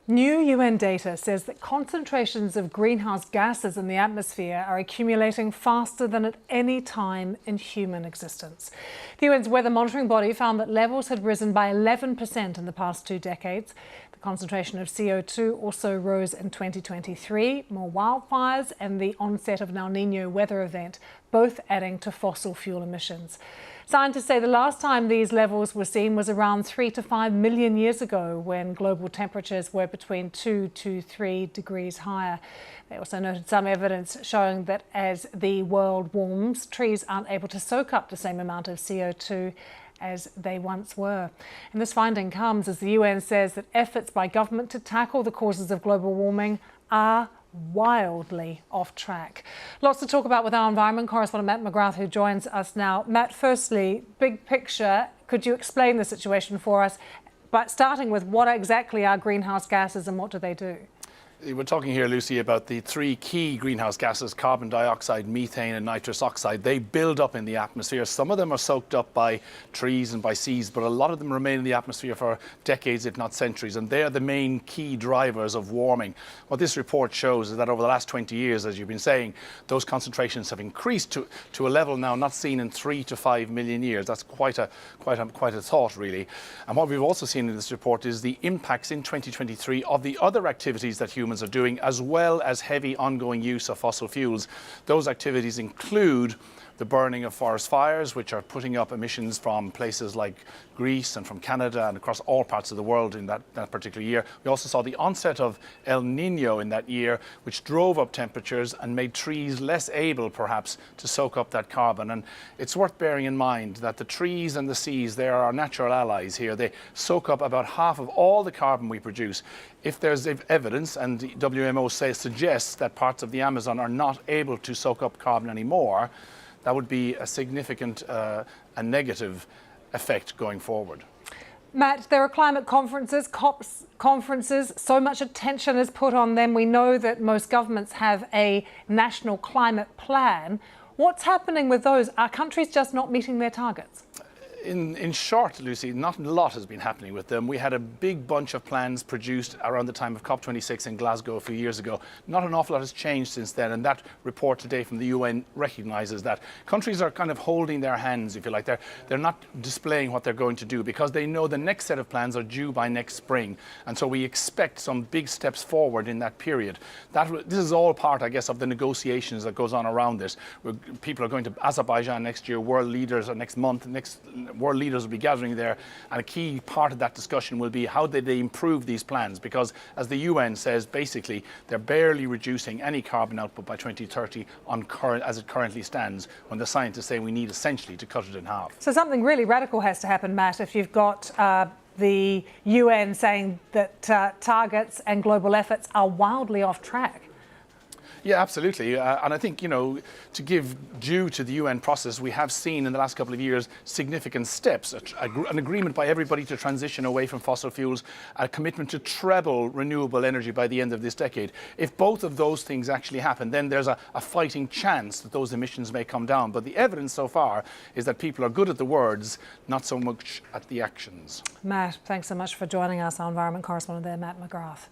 New UN data says that concentrations of greenhouse gases in the atmosphere are accumulating faster than at any time in human existence. The UN's weather monitoring body found that levels had risen by 11% in the past 2 decades. The concentration of CO2 also rose in 2023, more wildfires and the onset of an El Niño weather event, both adding to fossil fuel emissions. Scientists say the last time these levels were seen was around 3 to 5 million years ago, when global temperatures were between 2 to 3 degrees higher. They also noted some evidence showing that as the world warms, trees aren't able to soak up the same amount of CO2 as they once were. And this finding comes as the UN says that efforts by government to tackle the causes of global warming are wildly off track. Lots to talk about with our environment correspondent Matt McGrath, who joins us now. Matt, firstly, big picture, could you explain the situation for us, but starting with what exactly are greenhouse gases and what do they do? We're talking here, Lucy, about the 3 key greenhouse gases: carbon dioxide, methane and nitrous oxide. They build up in the atmosphere. Some of them are soaked up by trees and by seas, but a lot of them remain in the atmosphere for decades, if not centuries, and they are the main key drivers of warming. What this report shows is that over the last 20 years, as you've been saying, those concentrations have increased to a level now not seen in 3 to 5 million years. That's quite a thought, really. And what we've also seen in this report is the impacts in 2023 of the other activities that humans are doing, as well as heavy ongoing use of fossil fuels. Those activities include the burning of forest fires, which are putting up emissions from places like Greece and from Canada and across all parts of the world in that particular year. We also saw the onset of El Niño in that year, which drove up temperatures and made trees less able, perhaps, to soak up that carbon. And it's worth bearing in mind that the trees and the seas, they are our natural allies here. They soak up about half of all the carbon we produce. If there's evidence, and the WMO suggests that parts of the Amazon are not able to soak up carbon anymore, that would be a significant and negative effect going forward. Matt, there are climate conferences, COPs conferences, so much attention is put on them. We know that most governments have a national climate plan. What's happening with those? Are countries just not meeting their targets? In short, Lucy, not a lot has been happening with them. We had a big bunch of plans produced around the time of COP26 in Glasgow a few years ago. Not an awful lot has changed since then, and that report today from the UN recognises that. Countries are kind of holding their hands, if you like. They're not displaying what they're going to do because they know the next set of plans are due by next spring, and so we expect some big steps forward in that period. This is all part, I guess, of the negotiations that goes on around this. People are going to Azerbaijan next year, world leaders, or next month, world leaders will be gathering there, and a key part of that discussion will be how they improve these plans, because as the UN says, basically they're barely reducing any carbon output by 2030 as it currently stands, when the scientists say we need essentially to cut it in half. So something really radical has to happen, Matt, if you've got the UN saying that targets and global efforts are wildly off track. Yeah, absolutely. And I think, to give due to the UN process, we have seen in the last couple of years significant steps, an agreement by everybody to transition away from fossil fuels, a commitment to treble renewable energy by the end of this decade. If both of those things actually happen, then there's a fighting chance that those emissions may come down. But the evidence so far is that people are good at the words, not so much at the actions. Matt, thanks so much for joining us, our environment correspondent there, Matt McGrath.